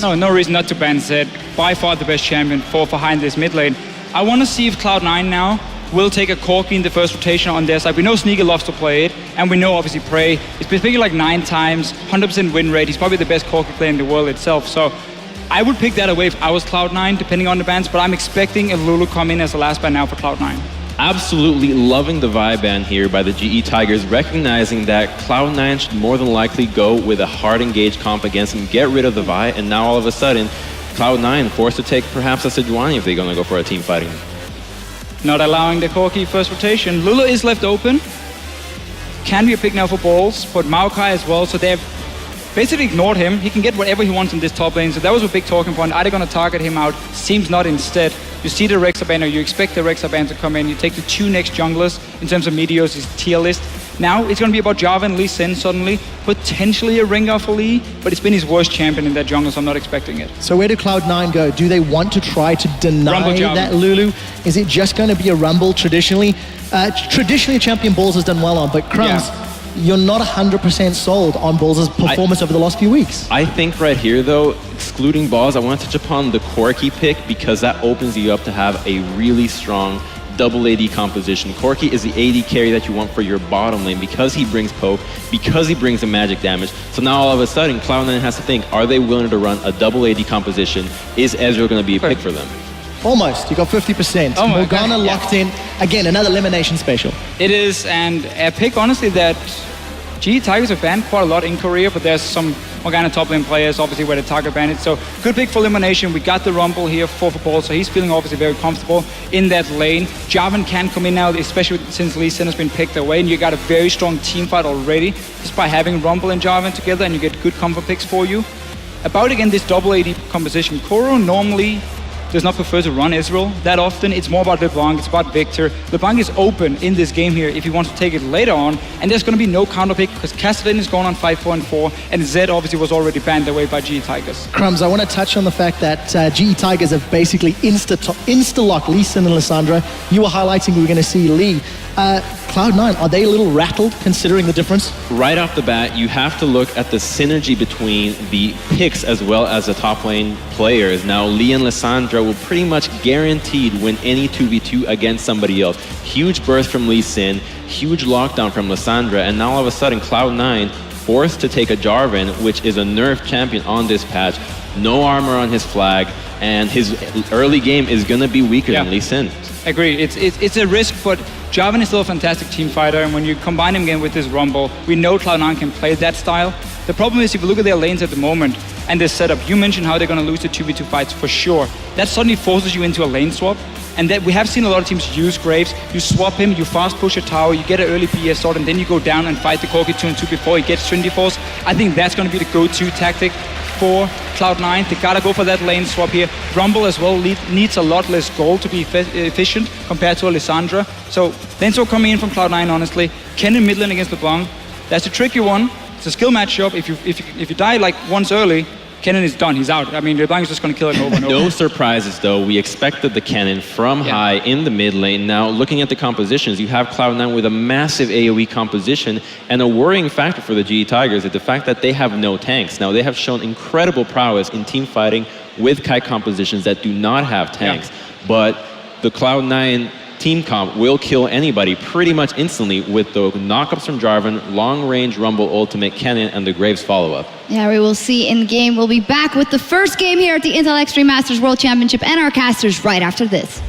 No, no reason not to ban Zed. By far the best champion for behind this mid lane. I want to see if Cloud9 now will take a Corki in the first rotation on their side. We know Sneaker loves to play it, and we know obviously Prey. He's been picking like 9 times, 100% win rate. He's probably the best Corki player in the world itself. So I would pick that away if I was Cloud9, depending on the bans, but I'm expecting a Lulu come in as the last ban now for Cloud9. Absolutely loving the Vi ban here by the GE Tigers, recognizing that Cloud9 should more than likely go with a hard engaged comp against him, get rid of the Vi, and now all of a sudden, Cloud9 forced to take perhaps a Sejuani if they're going to go for a team fighting. Not allowing the Corki first rotation. Lulu is left open. Can be a pick now for balls, but Maokai as well, so they've basically ignored him. He can get whatever he wants in this top lane, so that was a big talking point. Are they going to target him out? Seems not instead. You see the Rexa ban, or you expect the Rexa ban to come in. You take the 2 next junglers in terms of Meteors, his tier list. Now it's going to be about Java and Lee Sin suddenly. Potentially a Rengar for Lee, but it's been his worst champion in that jungle, so I'm not expecting it. So where do Cloud9 go? Do they want to try to deny that Lulu? Is it just going to be a Rumble traditionally? Traditionally, Champion Balls has done well on, but Crumbs, you're not 100% sold on Balls' performance over the last few weeks. I think right here, though, excluding Balls, I want to touch upon the Corki pick because that opens you up to have a really strong double AD composition. Corki is the AD carry that you want for your bottom lane because he brings poke, because he brings the magic damage. So now all of a sudden, Cloud9 has to think, are they willing to run a double AD composition? Is Ezreal going to be a pick for them? Almost. You got 50%. Oh Morgana locked in. Again, another elimination special. It is, and a pick, honestly, that GE Tigers have banned quite a lot in Korea, but there's some Morgana top lane players, obviously, where the target banned it. So good pick for elimination. We got the Rumble here for Ball, so he's feeling obviously very comfortable in that lane. Jarvan can come in now, especially since Lee Sin has been picked away, and you got a very strong team fight already just by having Rumble and Jarvan together, and you get good comfort picks for you. About, again, this double AD composition. Koro normally does not prefer to run Ezreal that often. It's more about LeBlanc, it's about Victor. LeBlanc is open in this game here if he wants to take it later on, and there's going to be no counter pick because Castellan is going on 5-4 and 4, and Zed obviously was already banned away by GE Tigers. Crumbs, I want to touch on the fact that GE Tigers have basically insta-locked Lee Sin and Lissandra. You were highlighting we were going to see Lee. Cloud9, are they a little rattled considering the difference? Right off the bat, you have to look at the synergy between the picks as well as the top lane players. Now, Lee and Lissandra will pretty much guaranteed win any 2v2 against somebody else. Huge burst from Lee Sin, huge lockdown from Lissandra, and now all of a sudden, Cloud9 forced to take a Jarvan, which is a nerf champion on this patch. No armor on his flag, and his early game is going to be weaker than Lee Sin. Agree. It's a risk, but Jarvan is still a fantastic team fighter, and when you combine him again with this Rumble, we know Cloud9 can play that style. The problem is, if you look at their lanes at the moment and their setup, you mentioned how they're going to lose the 2v2 fights for sure. That suddenly forces you into a lane swap, and that we have seen a lot of teams use Graves. You swap him, you fast push a tower, you get an early PS sword, and then you go down and fight the Corki 2 and 2 before he gets Trinity Force. I think that's going to be the go-to tactic for Cloud9. They gotta go for that lane swap here. Rumble as well needs a lot less gold to be efficient compared to Alessandra. So lane swap coming in from Cloud9, honestly. Kennen mid lane against LeBlanc. That's a tricky one. It's a skill matchup. If you die like once early, Kennen is done. He's out. I mean, LeBlanc is just going to kill him over and over. No surprises, though. We expected the Kennen from high in the mid lane. Now, looking at the compositions, you have Cloud9 with a massive AoE composition, and a worrying factor for the GE Tigers is the fact that they have no tanks. Now, they have shown incredible prowess in team fighting with kite compositions that do not have tanks, but the Cloud9 team comp will kill anybody pretty much instantly with the knockups from Jarvan, long-range Rumble ultimate, Kennen, and the Graves follow-up. Yeah, we will see in game. We'll be back with the first game here at the Intel Extreme Masters World Championship and our casters right after this.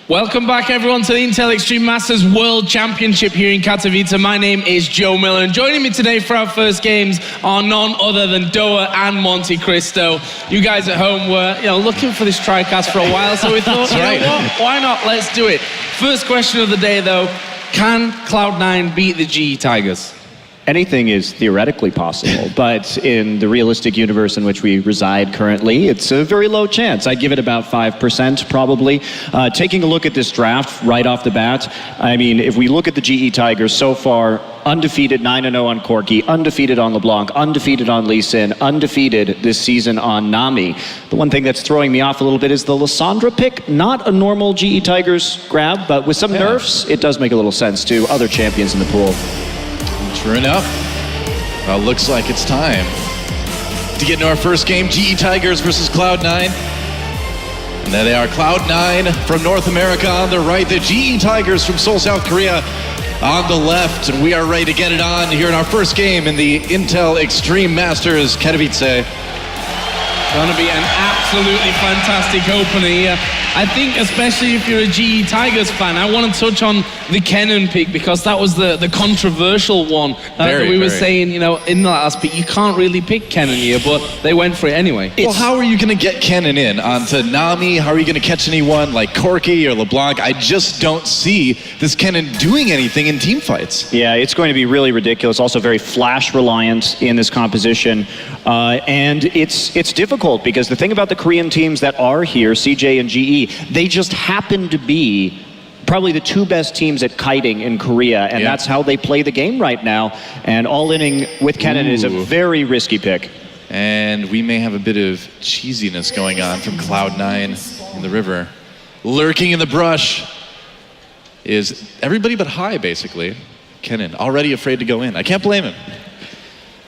Welcome back, everyone, to the Intel Extreme Masters World Championship here in Katowice. My name is Joe Miller, and joining me today for our first games are none other than Doa and Monte Cristo. You guys at home were, looking for this TriCast for a while, so we thought, you know what? Why not? Let's do it. First question of the day, though: can Cloud9 beat the GE Tigers? Anything is theoretically possible, but in the realistic universe in which we reside currently, it's a very low chance. I'd give it about 5% probably. Taking a look at this draft right off the bat, I mean, if we look at the GE Tigers so far, undefeated 9-0 on Corki, undefeated on LeBlanc, undefeated on Lee Sin, undefeated this season on Nami. The one thing that's throwing me off a little bit is the Lissandra pick. Not a normal GE Tigers grab, but with some nerfs, it does make a little sense to other champions in the pool. True enough. Well, looks like it's time to get into our first game, GE Tigers versus Cloud9. And there they are, Cloud9 from North America on the right, the GE Tigers from Seoul, South Korea on the left. And we are ready to get it on here in our first game in the Intel Extreme Masters Katowice. Going to be an absolutely fantastic opener here. I think especially if you're a GE Tigers fan, I want to touch on the Kennen pick, because that was the controversial one. We were saying, in the last pick, you can't really pick Kennen here, but they went for it anyway. Well, how are you going to get Kennen in onto Nami? How are you going to catch anyone like Corki or LeBlanc? I just don't see this Kennen doing anything in team fights. Yeah, it's going to be really ridiculous. Also very flash reliant in this composition. And it's difficult because the thing about the Korean teams that are here, CJ and GE, they just happen to be probably the two best teams at kiting in Korea, and that's how they play the game right now. And all-inning with Kennen is a very risky pick. And we may have a bit of cheesiness going on from Cloud9 in the river. Lurking in the brush is everybody but High, basically. Kennen, already afraid to go in. I can't blame him.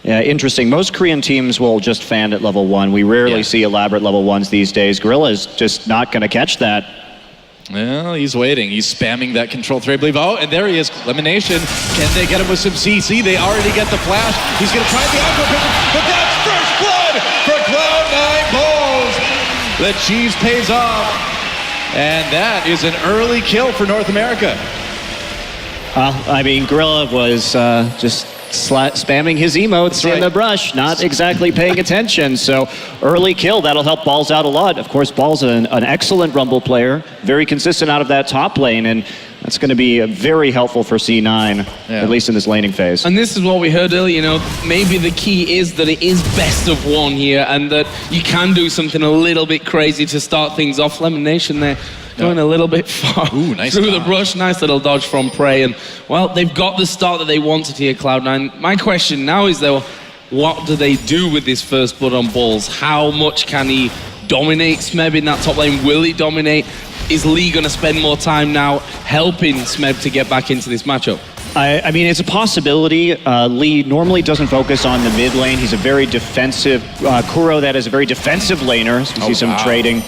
Yeah, interesting. Most Korean teams will just fan at level 1. We rarely see elaborate level 1s these days. Gorilla is just not going to catch that. Well, he's waiting. He's spamming that control thread, I believe. Oh, and there he is. Elimination. Can they get him with some CC? They already get the flash. He's going to try the aqua picture, but that's first blood for Cloud9 Bulls. The cheese pays off. And that is an early kill for North America. I mean, Gorilla was just spamming his emotes in the brush, not exactly paying attention. So early kill, that'll help Balls out a lot. Of course, Balls an excellent Rumble player, very consistent out of that top lane, and that's going to be very helpful for C9, at least in this laning phase. And this is what we heard earlier, maybe the key is that it is best of one here, and that you can do something a little bit crazy to start things off. Elimination there. Going a little bit far through the brush. Nice little dodge from Prey. And, well, they've got the start that they wanted here, Cloud9. My question now is, though, what do they do with this first blood on Balls? How much can he dominate Smeb in that top lane? Will he dominate? Is Lee going to spend more time now helping Smeb to get back into this matchup? I mean, it's a possibility. Lee normally doesn't focus on the mid lane. He's a very defensive... Kuro, that is a very defensive laner. So we see some trading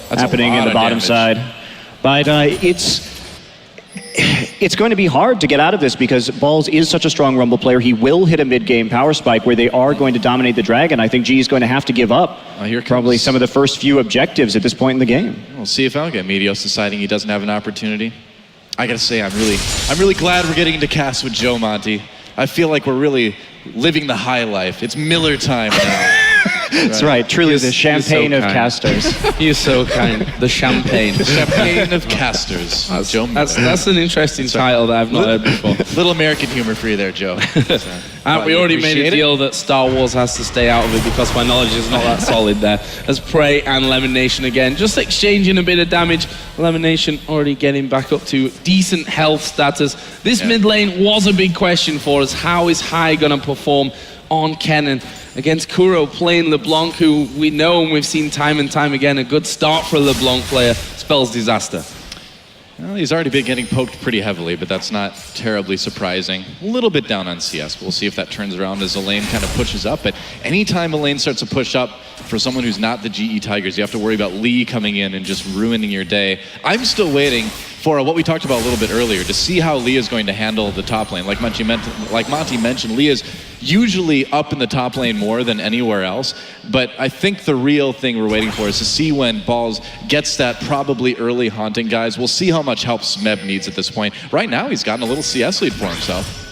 happening in the bottom side. But it's going to be hard to get out of this because Balls is such a strong Rumble player. He will hit a mid-game power spike where they are going to dominate the Dragon. I think G is going to have to give up probably some of the first few objectives at this point in the game. We'll see if Alga Medios deciding he doesn't have an opportunity. I gotta say, I'm really glad we're getting into cast with Joe Monty. I feel like we're really living the high life. It's Miller time now. That's right. Truly the champagne of casters. You're so kind. The champagne. The champagne of casters. Joe Miller. That's an interesting title that I've not heard before. Little American humor for you there, Joe. We already made a deal that Star Wars has to stay out of it because my knowledge is not that solid there. As Prey and Elimination again, just exchanging a bit of damage. Elimination already getting back up to decent health status. This mid lane was a big question for us. How is High going to perform on Kennen against Kuro playing LeBlanc, who we know and we've seen time and time again, a good start for a LeBlanc player spells disaster. Well, he's already been getting poked pretty heavily, but that's not terribly surprising. A little bit down on CS. We'll see if that turns around as the lane kind of pushes up. But anytime a lane starts to push up for someone who's not the GE Tigers, you have to worry about Lee coming in and just ruining your day. I'm still waiting for what we talked about a little bit earlier, to see how Lee is going to handle the top lane. Like Monty mentioned, Lee is usually up in the top lane more than anywhere else. But I think the real thing we're waiting for is to see when Balls gets that probably early haunting, guys. We'll see how much help Smeb needs at this point. Right now, he's gotten a little CS lead for himself.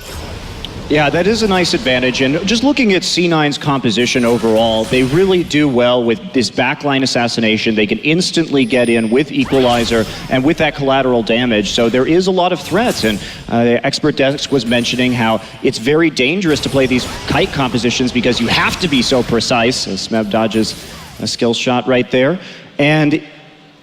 Yeah, that is a nice advantage. And just looking at C9's composition overall, they really do well with this backline assassination. They can instantly get in with Equalizer and with that collateral damage. So there is a lot of threats. And Expert Desk was mentioning how it's very dangerous to play these kite compositions because you have to be so precise. Smeb dodges a skill shot right there. And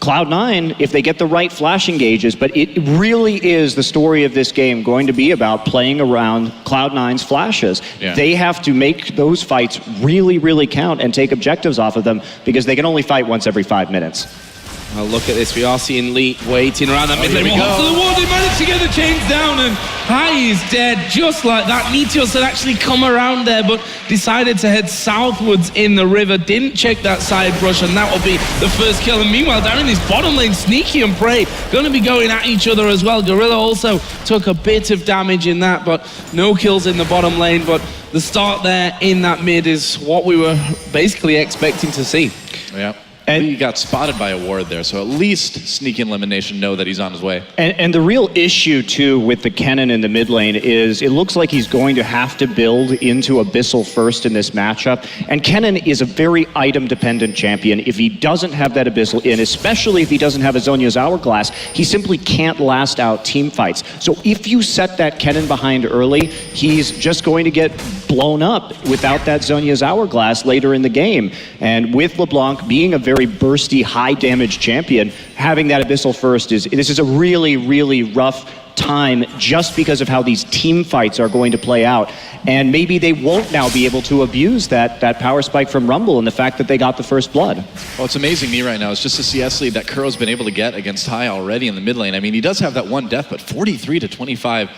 Cloud9, if they get the right flash engages, but it really is the story of this game going to be about playing around Cloud9's flashes. Yeah. They have to make those fights really, really count and take objectives off of them because they can only fight once every 5 minutes. Well, look at this. We are seeing Lee waiting around that mid lane. To the wall. They managed to get the chains down, and Hai is dead just like that. Meteos had actually come around there, but decided to head southwards in the river. Didn't check that side brush, and that will be the first kill. And meanwhile, down in this bottom lane, Sneaky and Prey going to be going at each other as well. Gorilla also took a bit of damage in that, but no kills in the bottom lane. But the start there in that mid is what we were basically expecting to see. Yeah. And he got spotted by a ward there, so at least Sneaky and Elimination know that he's on his way. And the real issue, too, with the Kennen in the mid lane is it looks like he's going to have to build into Abyssal first in this matchup. And Kennen is a very item-dependent champion. If he doesn't have that Abyssal in, especially if he doesn't have a Zhonya's Hourglass, he simply can't last out team fights. So if you set that Kennen behind early, he's just going to get blown up without that Zhonya's Hourglass later in the game. And with LeBlanc being a very bursty, high damage champion, having that Abyssal first this is a really, really rough time just because of how these team fights are going to play out. And maybe they won't now be able to abuse that power spike from Rumble and the fact that they got the first blood. Well, it's amazing me right now. It's just a CS lead that Kuro's been able to get against Hai already in the mid lane. I mean, he does have that one death, but 43-25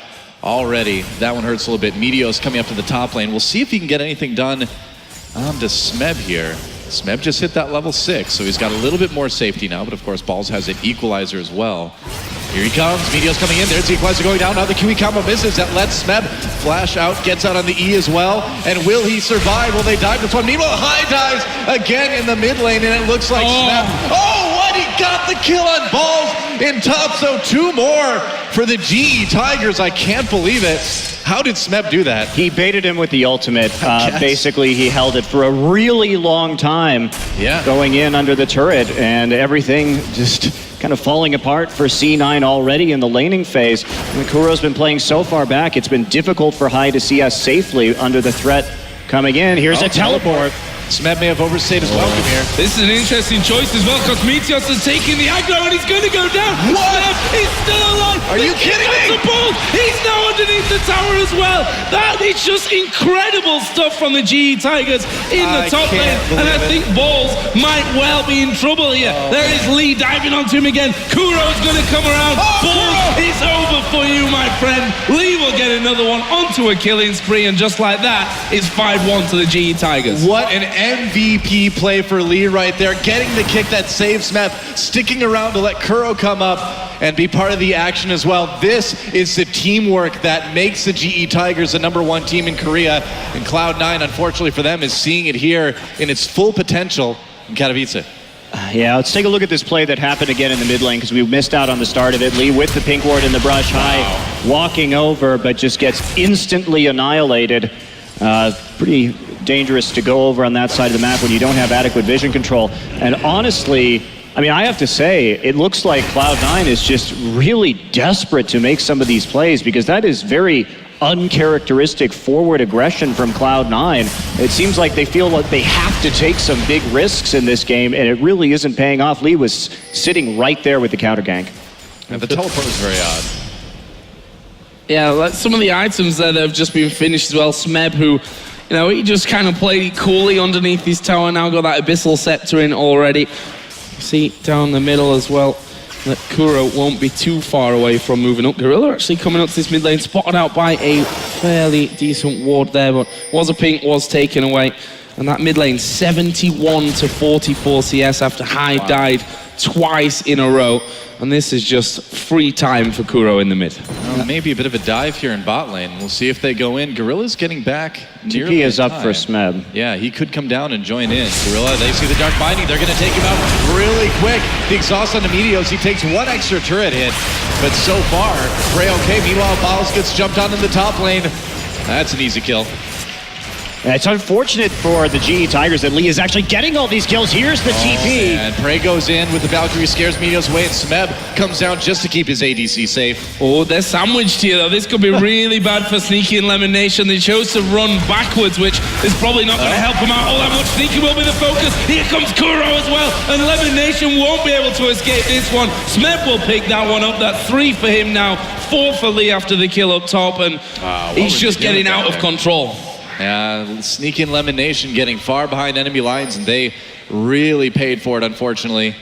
already. That one hurts a little bit. Meteos coming up to the top lane. We'll see if he can get anything done to Smeb here. Smeb just hit that level 6, so he's got a little bit more safety now, but of course Balls has an equalizer as well. Here he comes, Meteos coming in, there's the equalizer going down, now the QE combo misses, that lets Smeb flash out, gets out on the E as well, and will he survive? Will they dive this one? Meanwhile, Hai dives again in the mid lane, and it looks like Smeb, what? He got the kill on Balls in top, so 2 more for the GE Tigers, I can't believe it. How did Smeb do that? He baited him with the ultimate. Basically, he held it for a really long time, going in under the turret, and everything just kind of falling apart for C9 already in the laning phase. And Kuro's been playing so far back, it's been difficult for Hai to see us safely under the threat coming in. Here's a teleport. Smeb may have overstayed his welcome here. This is an interesting choice as well, because Meteos is taking the aggro and he's going to go down. Smeb is still alive. Are you kidding me? He's now underneath the tower as well. That is just incredible stuff from the GE Tigers in the top lane. And I think Balls might well be in trouble here. There is Lee diving onto him again. Kuro's going to come around. Balls, it's over for you, my friend. Lee will get another one onto a killing spree, and just like that, it's 5-1 to the GE Tigers. What an MVP play for Lee right there, getting the kick that saves Smeb, sticking around to let Kuro come up and be part of the action as well. This is the teamwork that makes the GE Tigers the #1 team in Korea, and Cloud9, unfortunately for them, is seeing it here in its full potential in Katowice. Yeah, let's take a look at this play that happened again in the mid lane because we missed out on the start of it. Lee with the pink ward in the brush, Hai walking over, but just gets instantly annihilated. Pretty dangerous to go over on that side of the map when you don't have adequate vision control. And honestly, I mean, I have to say, it looks like Cloud9 is just really desperate to make some of these plays because that is very uncharacteristic forward aggression from Cloud9. It seems like they feel like they have to take some big risks in this game, and it really isn't paying off. Lee was sitting right there with the counter gank. And the teleport was very odd. Yeah, like some of the items that have just been finished as well. Smeb, who, you know, he just kind of played it coolly underneath his tower, now got that Abyssal Scepter in already. See, down the middle as well, that Kuro won't be too far away from moving up. Gorilla actually coming up to this mid lane, spotted out by a fairly decent ward there, but was a pink, was taken away. And that mid lane, 71-44 CS after Hai died twice in a row. And this is just free time for Kuro in the mid. Well, maybe a bit of a dive here in bot lane. We'll see if they go in. Gorilla's getting back nearly TP is in up time. for Smeb. Yeah, he could come down and join in. Gorilla, they see the Dark Binding. They're going to take him out really quick. The exhaust on the Meteos. He takes one extra turret hit. But so far, Prey okay. Meanwhile, Bottles gets jumped on in the top lane. That's an easy kill. And it's unfortunate for the GE Tigers that Lee is actually getting all these kills. Here's the TP. And Prey goes in with the Valkyrie, scares Meteos away, and Smeb comes down just to keep his ADC safe. Oh, they're sandwiched here, though. This could be really bad for Sneaky and Lemon Nation. They chose to run backwards, which is probably not going to help them out all that much. Sneaky will be the focus. Here comes Kuro as well, and Lemon Nation won't be able to escape this one. Smeb will pick that one up. That's 3 for him now, 4 for Lee after the kill up top, and he's just getting out of control. Yeah, Sneaky and Lemon Nation getting far behind enemy lines, and they really paid for it, unfortunately.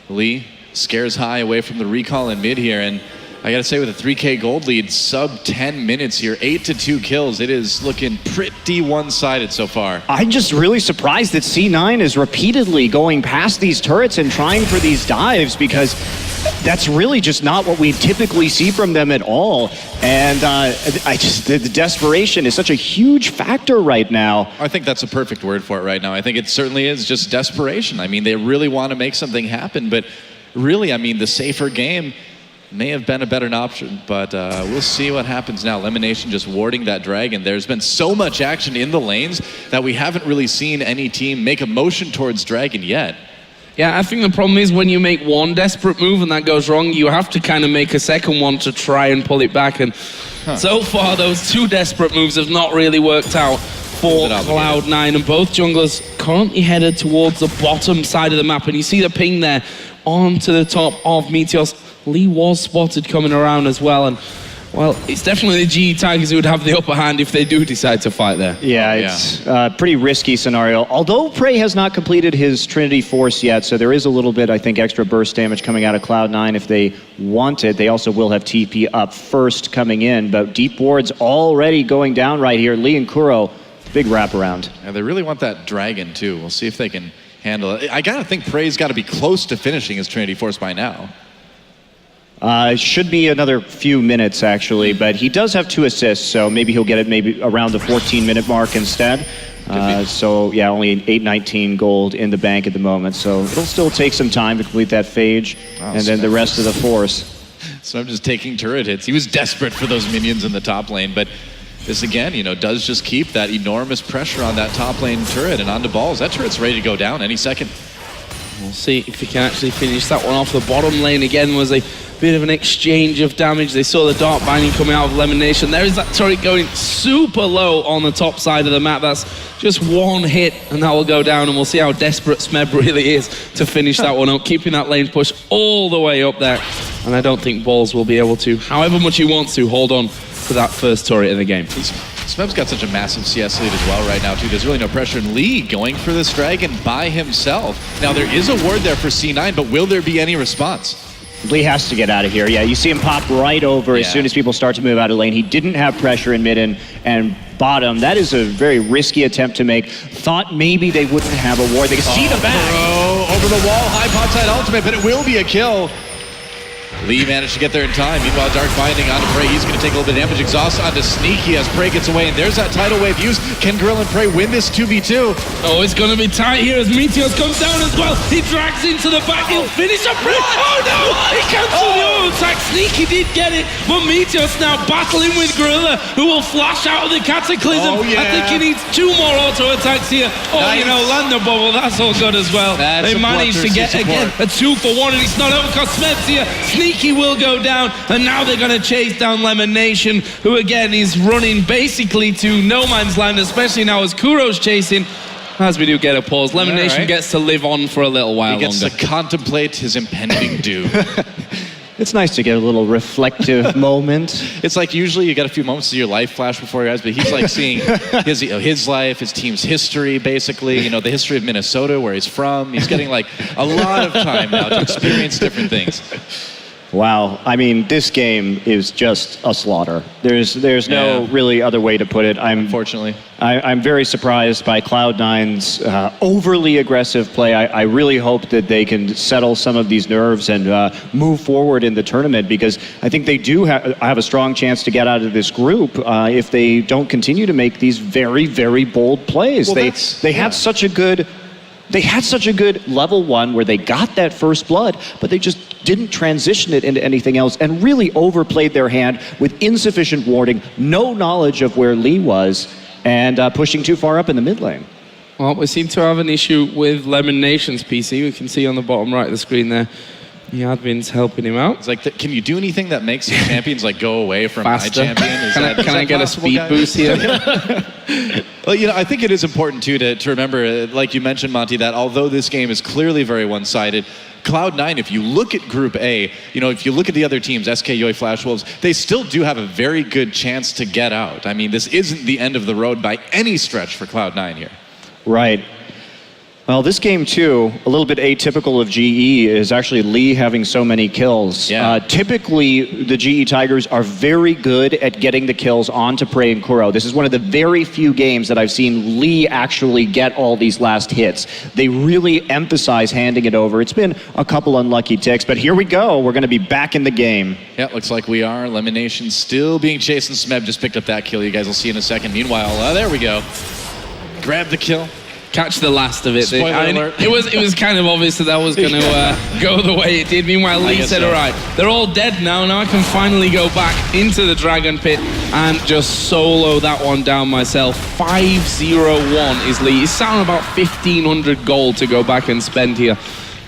Lee scares high away from the recall in mid here, and I gotta say, with a 3K gold lead, sub 10 minutes here, 8 to 2 kills, it is looking pretty one-sided so far. I'm just really surprised that C9 is repeatedly going past these turrets and trying for these dives, because that's really just not what we typically see from them at all. And the desperation is such a huge factor right now. I think that's a perfect word for it right now. I think it certainly is just desperation. I mean, they really want to make something happen, but really, I mean, the safer game may have been a better option, but we'll see what happens now. Elimination just warding that dragon. There's been so much action in the lanes that we haven't really seen any team make a motion towards dragon yet. Yeah, I think the problem is when you make one desperate move and that goes wrong, you have to kind of make a second one to try and pull it back. And so far, those 2 desperate moves have not really worked out for Cloud9. And both junglers currently headed towards the bottom side of the map. And you see the ping there onto the top of Meteos. Lee was spotted coming around as well. And well, it's definitely the GE Tigers who would have the upper hand if they do decide to fight there. Yeah, it's a pretty risky scenario. Although Prey has not completed his Trinity Force yet, so there is a little bit, I think, extra burst damage coming out of Cloud9 if they want it. They also will have TP up first coming in, but deep ward's already going down right here. Lee and Kuro, big wraparound. Yeah, they really want that dragon, too. We'll see if they can handle it. I gotta think Prey's got to be close to finishing his Trinity Force by now. Should be another few minutes, actually, but he does have 2 assists, so maybe he'll get it maybe around the 14-minute mark instead. So, yeah, only 819 gold in the bank at the moment, so it'll still take some time to complete that phage, and then the rest of the force. So I'm just taking turret hits. He was desperate for those minions in the top lane, but this, again, you know, does just keep that enormous pressure on that top lane turret and onto balls. That turret's ready to go down any second. We'll see if he can actually finish that one off. The bottom lane again was a bit of an exchange of damage. They saw the Dark Binding coming out of Lemon Nation. There is that turret going super low on the top side of the map. That's just one hit and that will go down, and we'll see how desperate Smeb really is to finish that one up, keeping that lane push all the way up there. And I don't think Balls will be able to, however much he wants to, hold on to that first turret in the game. Smeb's got such a massive CS lead as well right now, too. There's really no pressure. And Lee going for this dragon by himself. Now, there is a ward there for C9, but will there be any response? Lee has to get out of here. Yeah, you see him pop right over as soon as people start to move out of lane. He didn't have pressure in mid and bottom. That is a very risky attempt to make. Thought maybe they wouldn't have a ward. They could see the back. Over the wall, high pot side ultimate, but it will be a kill. Lee managed to get there in time. Meanwhile, Dark Binding onto Prey. He's going to take a little bit of damage. Exhaust onto Sneaky as Prey gets away. And there's that tidal wave used. Can Gorilla and Prey win this 2v2? Oh, it's going to be tight here as Meteos comes down as well. He drags into the back. He'll finish up Prey. Oh, no! He cancelled the auto attack. Sneaky did get it. But Meteos now battling with Gorilla, who will flash out of the Cataclysm. I think he needs 2 more auto attacks here. Oh, you know, Lander Bubble. That's all good as well. They managed to get, again, a 2 for 1. And it's not over because Smeb's here. Sneaky will go down, and now they're going to chase down Lemon Nation, who again is running basically to no man's land, especially now as Kuro's chasing. As we do get a pause, Lemon Nation gets to live on for a little while longer. He gets to contemplate his impending doom. It's nice to get a little reflective moment. It's like usually you get a few moments of your life flash before your eyes, but he's like seeing his life, his team's history, basically, you know, the history of Minnesota, where he's from. He's getting like a lot of time now to experience different things. Wow. I mean, this game is just a slaughter. There's no really other way to put it. Unfortunately. I'm very surprised by Cloud9's overly aggressive play. I really hope that they can settle some of these nerves and move forward in the tournament, because I think they do have a strong chance to get out of this group if they don't continue to make these very, very bold plays. Well, they had such a good... They had such a good level 1 where they got that first blood, but they just didn't transition it into anything else and really overplayed their hand with insufficient warding, no knowledge of where Lee was, and pushing too far up in the mid lane. Well, we seem to have an issue with Lemon Nation's PC. We can see on the bottom right of the screen there, the admin's helping him out. It's like, can you do anything that makes your champions like go away from my champion? Can I get a speed boost here? Well, you know, I think it is important too to remember, like you mentioned, Monty, that although this game is clearly very one-sided, Cloud9, if you look at Group A, you know, if you look at the other teams, SK, Yoi, Flash Wolves, they still do have a very good chance to get out. I mean, this isn't the end of the road by any stretch for Cloud9 here. Right. Well, this game, too, a little bit atypical of GE, is actually Lee having so many kills. Yeah. Typically, the GE Tigers are very good at getting the kills onto Prey and Kuro. This is one of the very few games that I've seen Lee actually get all these last hits. They really emphasize handing it over. It's been a couple unlucky ticks, but here we go. We're going to be back in the game. Yeah, looks like we are. Lemon Nation still being chased, and Smeb just picked up that kill. You guys will see in a second. Meanwhile, there we go. Grab the kill. Catch the last of it. Spoiler alert. It was kind of obvious that was going to go the way it did. Meanwhile, Lee said, all right, they're all dead now. Now I can finally go back into the Dragon Pit and just solo that one down myself. 5-0-1 is Lee. He's selling about 1,500 gold to go back and spend here.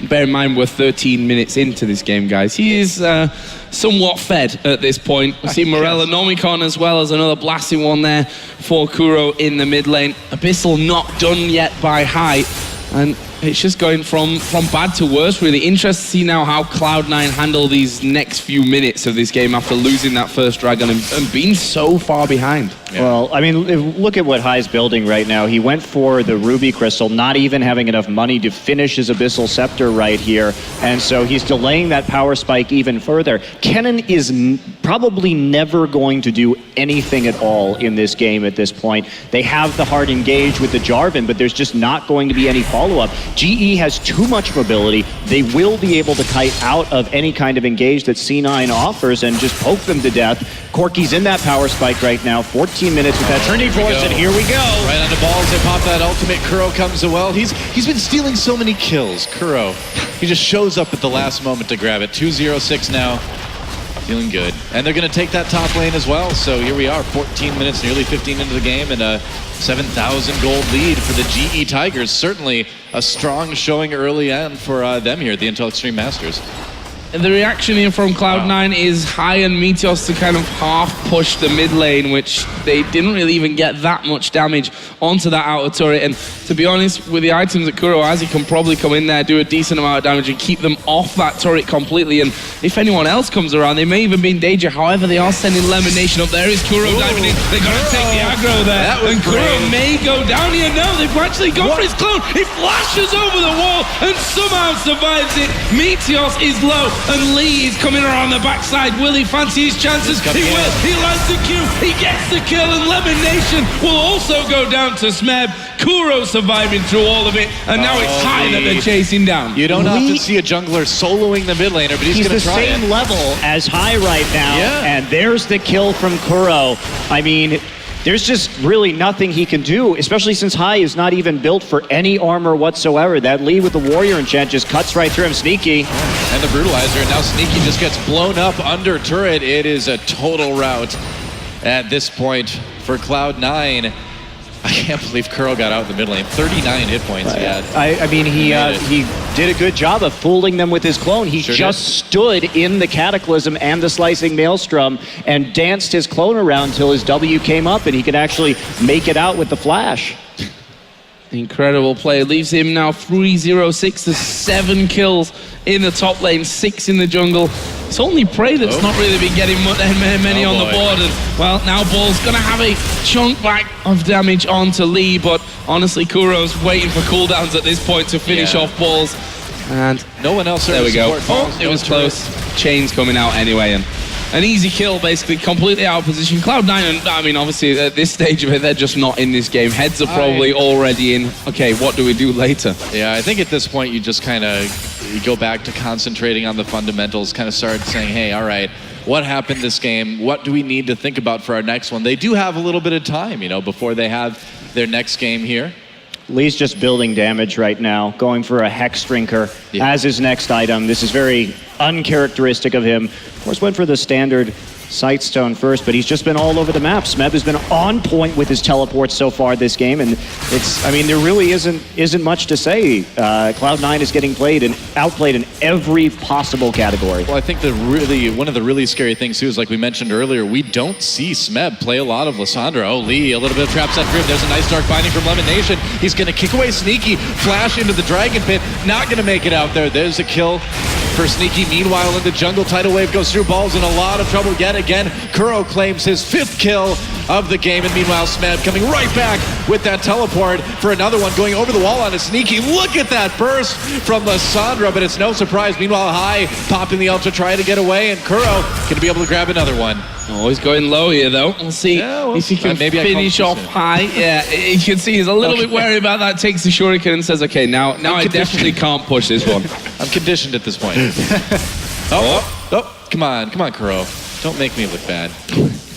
Bear in mind, we're 13 minutes into this game, guys. He is somewhat fed at this point. We see Morella Nomicon as well as another blasting one there for Kuro in the mid lane. Abyssal not done yet by High, and it's just going from bad to worse, really. Interesting to see now how Cloud9 handle these next few minutes of this game after losing that first dragon and being so far behind. Yeah. Well, I mean, look at what High's building right now. He went for the Ruby Crystal, not even having enough money to finish his Abyssal Scepter right here, and so he's delaying that power spike even further. Kennen is probably never going to do anything at all in this game at this point. They have the hard engage with the Jarvan, but there's just not going to be any follow-up. GE has too much mobility. They will be able to kite out of any kind of engage that C9 offers and just poke them to death. Corki's in that power spike right now, 14 minutes with that turning force, and here we go. Right on the balls, they pop that ultimate. Kuro comes as well. He's been stealing so many kills, Kuro. He just shows up at the last moment to grab it. 2-0-6 now. Feeling good. And they're going to take that top lane as well. So here we are, 14 minutes, nearly 15 into the game, and a 7,000 gold lead for the GE Tigers. Certainly a strong showing early on for them here at the Intel Extreme Masters. And the reaction here from Cloud9 is High and Meteos to kind of half push the mid lane, which they didn't really even get that much damage onto that outer turret. And to be honest, with the items that Kuro has, he can probably come in there, do a decent amount of damage and keep them off that turret completely. And if anyone else comes around, they may even be in danger. However, they are sending Lemon Nation up. There is Kuro diving in. They're going to take the aggro there. And Kuro may go down here. No, they've actually gone for his clone. He flashes over the wall and somehow survives it. Meteos is low. And Lee is coming around the backside. Will he fancy his chances? He will. He lands the Q. He gets the kill, and Lemon Nation will also go down to Smeb. Kuro surviving through all of it, and now it's High that they're chasing down. You don't often see a jungler soloing the mid laner, but he's going to try it. He's the same level as High right now, and there's the kill from Kuro. I mean, there's just really nothing he can do, especially since High is not even built for any armor whatsoever. That Lee with the Warrior enchant just cuts right through him. Sneaky. And the Brutalizer, and now Sneaky just gets blown up under turret. It is a total rout at this point for Cloud9. I can't believe Kuro got out in the mid lane. 39 hit points he had. I mean, he did a good job of fooling them with his clone. He stood in the Cataclysm and the Slicing Maelstrom and danced his clone around until his W came up and he could actually make it out with the flash. Incredible play. Leaves him now 3-0-6 to 7 kills in the top lane, 6 in the jungle. It's only Prey that's not really been getting many on the board. And, well, now Ball's going to have a chunk back of damage onto Lee, but honestly, Kuro's waiting for cooldowns at this point to finish off Balls. And no one else there we go. support falls. It was close. Chains coming out anyway, and an easy kill, basically, completely out of position. Cloud9, and I mean, obviously, at this stage of it, they're just not in this game. Heads are probably already in. Okay, what do we do later? Yeah, I think at this point, you just kind of go back to concentrating on the fundamentals, kind of start saying, hey, all right, what happened this game? What do we need to think about for our next one? They do have a little bit of time, you know, before they have their next game here. Lee's just building damage right now, going for a Hex Drinker as his next item. This is very uncharacteristic of him. Of course, went for the standard Sightstone first, but he's just been all over the map. Smeb has been on point with his teleports so far this game, and it's, I mean, there really isn't much to say. Cloud9 is getting played and outplayed in every possible category. Well, I think one of the really scary things too is, like we mentioned earlier, we don't see Smeb play a lot of Lissandra. Oh, Lee, a little bit of trap set for him. There's a nice dark binding from Lemon Nation. He's gonna kick away Sneaky, flash into the Dragon Pit, not gonna make it out there. There's a kill for Sneaky. Meanwhile, in the jungle, Tidal Wave goes through. Ball's in a lot of trouble yet again. Kuro claims his 5th kill of the game, and meanwhile, Smeb coming right back with that teleport for another one, going over the wall on a Sneaky. Look at that burst from Lissandra, but it's no surprise. Meanwhile, High popping the ult to try to get away, and Kuro gonna be able to grab another one. Oh, he's going low here, though. We'll see if he can finish off High. Yeah, you can see he's a little bit wary about that. Takes the shuriken and says, okay, now I definitely can't push this one. I'm conditioned at this point. Oh, come on, Kuro. Don't make me look bad.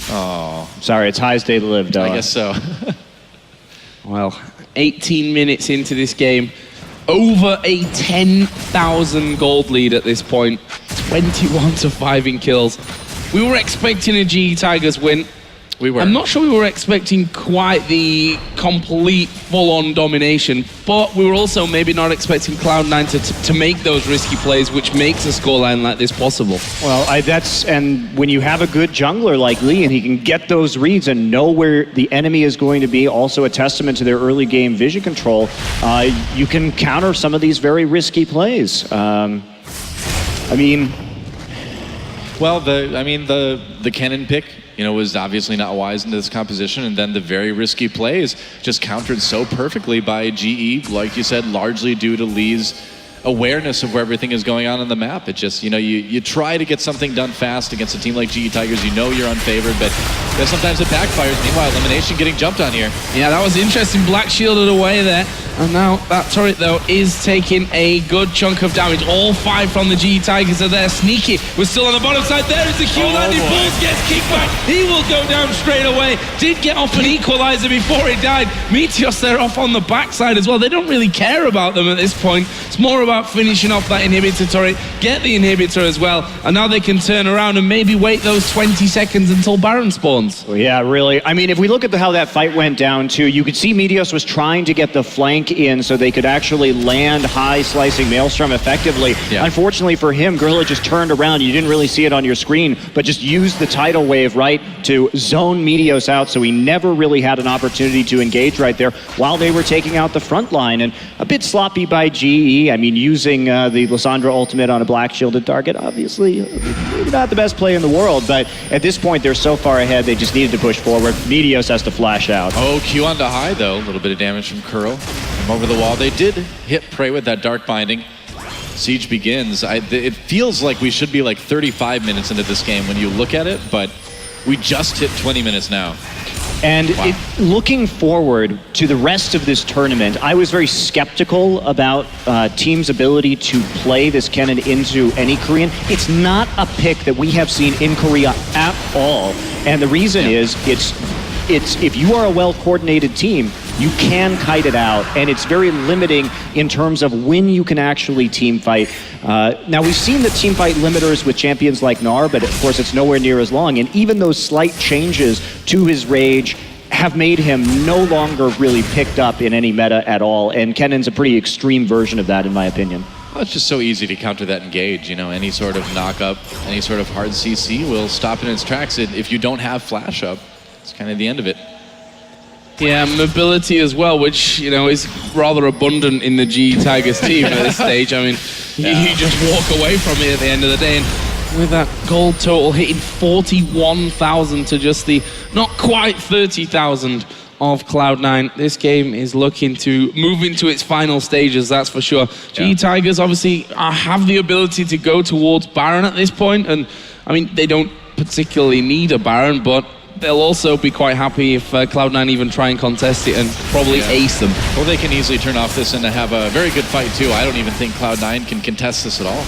Oh. Sorry, it's High's day to live, Doa. I guess so. Well, 18 minutes into this game. Over a 10,000 gold lead at this point. 21-5 in kills. We were expecting a GE Tigers win. We were. I'm not sure we were expecting quite the complete full-on domination, but we were also maybe not expecting Cloud9 to make those risky plays, which makes a scoreline like this possible. Well, and when you have a good jungler like Lee and he can get those reads and know where the enemy is going to be, also a testament to their early game vision control, you can counter some of these very risky plays. Well, the cannon pick, you know, was obviously not wise into this composition, and then the very risky plays just countered so perfectly by GE, like you said, largely due to Lee's awareness of where everything is going on the map. It just, you know, you try to get something done fast against a team like GE Tigers, you know you're unfavored, but sometimes it backfires. Meanwhile, Elimination getting jumped on here. Yeah, that was interesting. Black shielded away there. And now that turret, though, is taking a good chunk of damage. All 5 from the GE Tigers are there. Sneaky was still on the bottom side. There is the Q landing. Bulls gets kicked back. He will go down straight away. Did get off an equalizer before he died. Meteos, they're off on the backside as well. They don't really care about them at this point. It's more about finishing off that inhibitor turret, get the inhibitor as well, and now they can turn around and maybe wait those 20 seconds until Baron spawns. Well, yeah, really. I mean, if we look at how that fight went down too, you could see Meteos was trying to get the flank in so they could actually land High slicing Maelstrom effectively. Yeah. Unfortunately for him, Gorilla just turned around. You didn't really see it on your screen, but just used the tidal wave, right, to zone Meteos out, so he never really had an opportunity to engage right there while they were taking out the front line. And a bit sloppy by GE. I mean, using the Lissandra ultimate on a black shielded target, obviously maybe not the best play in the world, but at this point they're so far ahead they just needed to push forward. Meteos has to flash out. Oh, Q onto High though, a little bit of damage from Kuro. From over the wall, they did hit Prey with that dark binding. Siege begins. It feels like we should be like 35 minutes into this game when you look at it, but we just hit 20 minutes now. And looking forward to the rest of this tournament, I was very skeptical about teams' ability to play this Kennen into any Korean. It's not a pick that we have seen in Korea at all. And the reason is, it's if you are a well-coordinated team, you can kite it out, and it's very limiting in terms of when you can actually team fight. Now, we've seen the team fight limiters with champions like Gnar, but of course it's nowhere near as long, and even those slight changes to his rage have made him no longer really picked up in any meta at all, and Kennen's a pretty extreme version of that, in my opinion. Well, it's just so easy to counter that engage, you know, any sort of knock-up, any sort of hard CC will stop in its tracks. If you don't have flash up, it's kind of the end of it. Yeah, mobility as well, which, you know, is rather abundant in the GE Tigers team at this stage. I mean, you just walk away from it at the end of the day, and with that gold total hitting 41,000 to just the not quite 30,000 of Cloud9. This game is looking to move into its final stages, that's for sure. GE Tigers obviously have the ability to go towards Baron at this point, and I mean, they don't particularly need a Baron, but they'll also be quite happy if Cloud9 even try and contest it and probably ace them. Well, they can easily turn off this and have a very good fight too. I don't even think Cloud9 can contest this at all.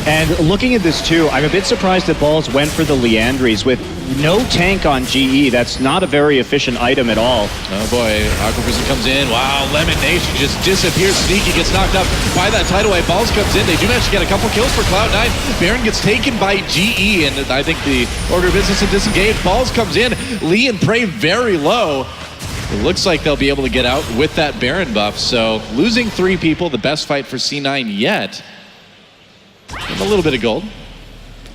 And looking at this too, I'm a bit surprised that Balls went for the Leandries with no tank on GE. That's not a very efficient item at all. Oh boy, Aquaprison comes in. Wow, Lemon Nation just disappears. Sneaky gets knocked up by that tidal wave. Balls comes in. They do manage to get a couple kills for Cloud9. Baron gets taken by GE, and I think the order of business is disengaged. Balls comes in. Lee and Prey very low. It looks like they'll be able to get out with that Baron buff. So losing 3 people, the best fight for C9 yet. And a little bit of gold.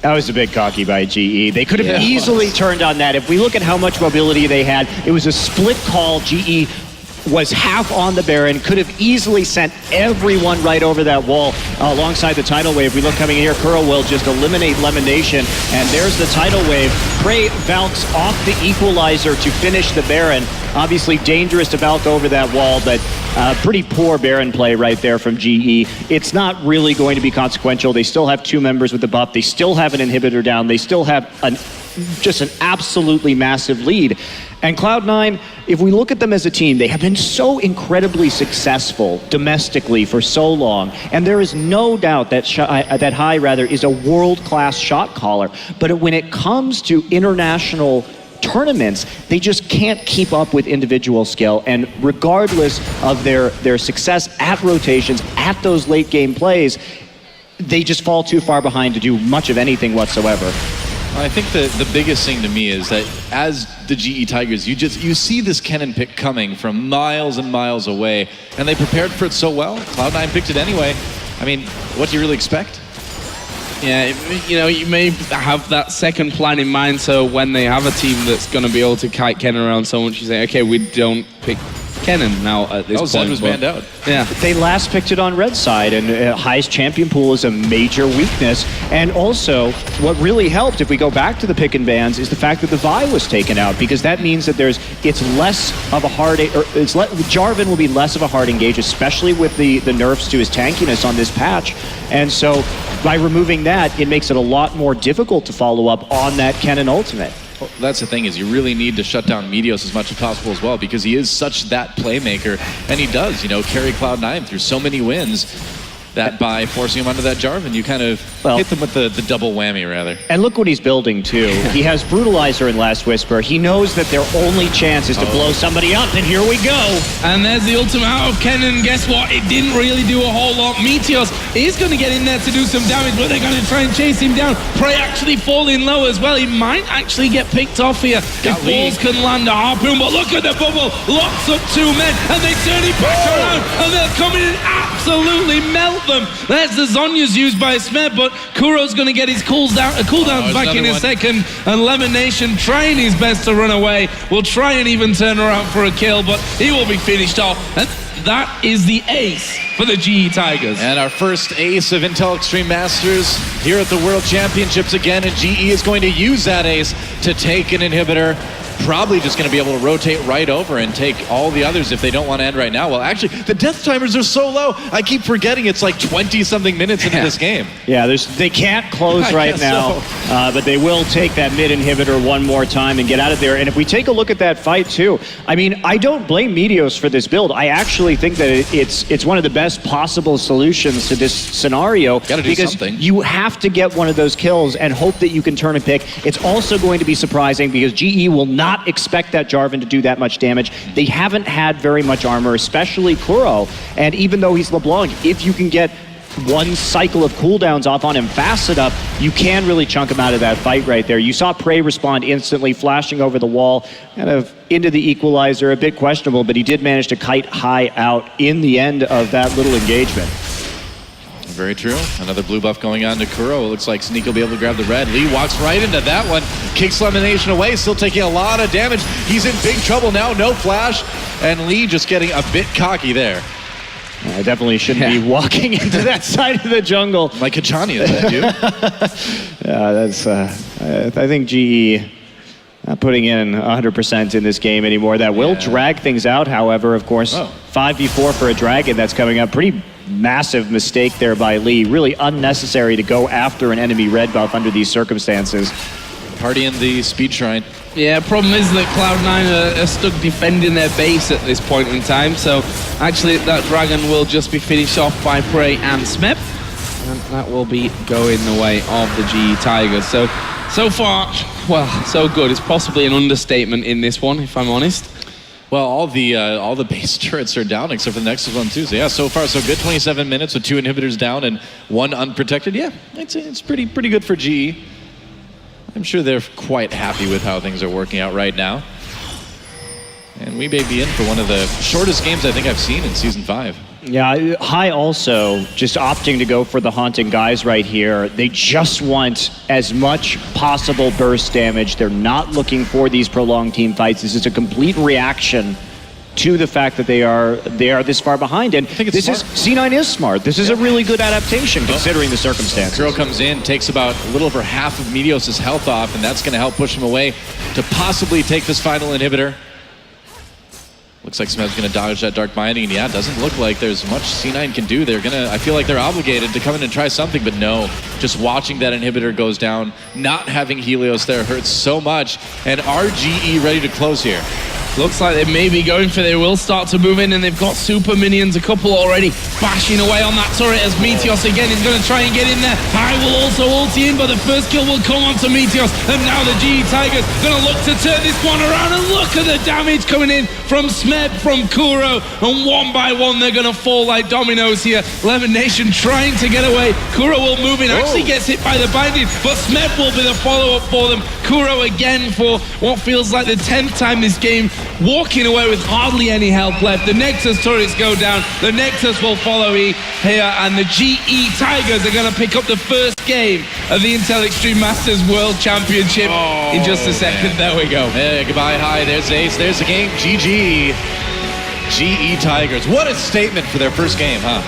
That was a bit cocky by GE. They could have easily turned on that. If we look at how much mobility they had, it was a split call. GE was half on the Baron, could have easily sent everyone right over that wall alongside the tidal wave. We look coming in here, Kuro will just eliminate Lemon Nation, and there's the tidal wave. Prey Valks off the equalizer to finish the Baron. Obviously dangerous to Valk over that wall, but pretty poor Baron play right there from GE. It's not really going to be consequential. They still have 2 members with the buff. They still have an inhibitor down. They still have just an absolutely massive lead. And Cloud9, if we look at them as a team, they have been so incredibly successful domestically for so long. And there is no doubt that that Hai is a world-class shot caller. But when it comes to international tournaments, they just can't keep up with individual skill. And regardless of their success at rotations, at those late game plays, they just fall too far behind to do much of anything whatsoever. I think the biggest thing to me is that as the GE Tigers, you see this Kennen pick coming from miles and miles away, and they prepared for it so well. Cloud9 picked it anyway. I mean, what do you really expect? Yeah, you know, you may have that second plan in mind, so when they have a team that's going to be able to kite Kennen around so much, you say, okay, we don't pick Kennen now at this point. Zed was banned out. Yeah. They last picked it on red side, and Hai's champion pool is a major weakness. And also, what really helped, if we go back to the pick and bans, is the fact that the Vi was taken out, because that means that it's less of a hard, Jarvan will be less of a hard engage, especially with the nerfs to his tankiness on this patch. And so, by removing that, it makes it a lot more difficult to follow up on that Kennen ultimate. Well, that's the thing, is you really need to shut down Meteos as much as possible as well, because he is such that playmaker, and he does, carry Cloud9 through so many wins that by forcing him onto that Jarvan, you kind of hit them with the double whammy, rather. And look what he's building, too. He has Brutalizer in Last Whisper. He knows that their only chance is to blow somebody up, and here we go. And there's the ultimate out of Kennen. Guess what? It didn't really do a whole lot. Meteos is going to get in there to do some damage, but they're going to try and chase him down. Prey actually falling low as well. He might actually get picked off here if Balls can land a harpoon, but look at the bubble. Locks up 2 men, and they turn it back around, and they'll come in and absolutely melt them. That's the Zhonya's used by Smed, but Kuro's going to get his cooldowns back in a second, and Lemon Nation trying his best to run away. Will try and even turn around for a kill, but he will be finished off. And that is the ace for the GE Tigers. And our first ace of Intel Extreme Masters here at the World Championships again, and GE is going to use that ace to take an inhibitor. Probably just going to be able to rotate right over and take all the others if they don't want to end right now. Well, actually, the death timers are so low. I keep forgetting it's like 20-something minutes into this game. Yeah, they can't close right now, but they will take that mid inhibitor one more time and get out of there. And if we take a look at that fight, too, I mean, I don't blame Meteos for this build. I actually think that it's one of the best possible solutions to this scenario. Gotta do because something. You have to get one of those kills and hope that you can turn a pick. It's also going to be surprising because GE will not expect that Jarvan to do that much damage. They haven't had very much armor, especially Kuro. And even though he's LeBlanc, if you can get one cycle of cooldowns off on him fast enough, you can really chunk him out of that fight right there. You saw Prey respond instantly, flashing over the wall, kind of into the equalizer, a bit questionable, but he did manage to kite Hai out in the end of that little engagement. Very true. Another blue buff going on to Kuro. It looks like Sneak will be able to grab the red. Lee walks right into that one. Kicks Lemon Nation away, still taking a lot of damage. He's in big trouble now, no flash. And Lee just getting a bit cocky there. I definitely shouldn't be walking into that side of the jungle. Like Kachani is that, dude? Yeah, that's, I think GE Not putting in 100% in this game anymore. That will drag things out, however, of course. 5v4 for a Dragon that's coming up. Pretty massive mistake there by Lee. Really unnecessary to go after an enemy red buff under these circumstances. Party in the Speed Shrine. Yeah, problem is that Cloud9 are stuck defending their base at this point in time, so actually that Dragon will just be finished off by Prey and Smep, and that will be going the way of the GE Tigers. So far, well, so good. It's possibly an understatement in this one, if I'm honest. Well, all the base turrets are down except for the Nexus one too. So yeah, so far so good. 27 minutes with 2 inhibitors down and 1 unprotected. Yeah, it's pretty good for GE. I'm sure they're quite happy with how things are working out right now. And we may be in for one of the shortest games I think I've seen in Season 5. Yeah, High also just opting to go for the Haunting Guys right here. They just want as much possible burst damage. They're not looking for these prolonged team fights. This is a complete reaction to the fact that they are this far behind. And this is C9 is smart. This is a really good adaptation considering the circumstances. Kuro comes in, takes about a little over half of Meteos' health off, and that's going to help push him away to possibly take this final inhibitor. Looks like Smeb's going to dodge that Dark Binding, and yeah, it doesn't look like there's much C9 can do. I feel like they're obligated to come in and try something, but no. Just watching that inhibitor goes down, not having Helios there hurts so much, and RGE ready to close here. Looks like they may be going for they will start to move in, and they've got super minions, a couple already bashing away on that turret as Meteos again is going to try and get in there. High will also ulti in, but the first kill will come onto Meteos, and now the GE Tigers going to look to turn this one around, and look at the damage coming in from Smeb, from Kuro, and one by one they're going to fall like dominoes here. Lemonation trying to get away. Kuro will move in, actually gets hit by the binding, but Smeb will be the follow-up for them. Kuro again for what feels like the 10th time this game, walking away with hardly any health left. The Nexus turrets go down. The Nexus will follow here, and the GE Tigers are going to pick up the first game of the Intel Extreme Masters World Championship in just a second. There we go. Hey, goodbye, High. There's Ace. There's the game. GG. GE Tigers. What a statement for their first game, huh?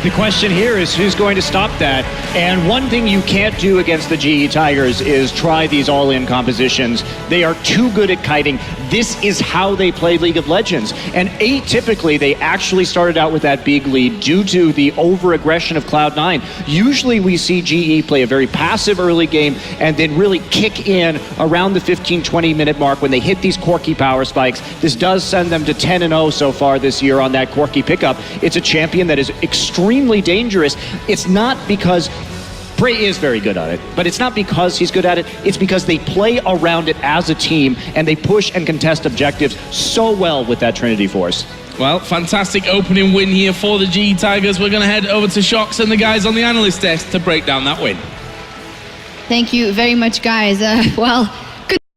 The question here is who's going to stop that? And one thing you can't do against the GE Tigers is try these all-in compositions. They are too good at kiting. This is how they play League of Legends. And atypically, they actually started out with that big lead due to the over-aggression of Cloud9. Usually we see GE play a very passive early game and then really kick in around the 15-20 minute mark when they hit these Corki power spikes. This does send them to 10-0 so far this year on that Corki pickup. It's a champion that is extremely dangerous. It's not because Prey is very good at it, but it's not because he's good at it. It's because they play around it as a team and they push and contest objectives so well with that Trinity Force. Well, fantastic opening win here for the GE Tigers. We're going to head over to Shox and the guys on the analyst desk to break down that win. Thank you very much, guys. Well,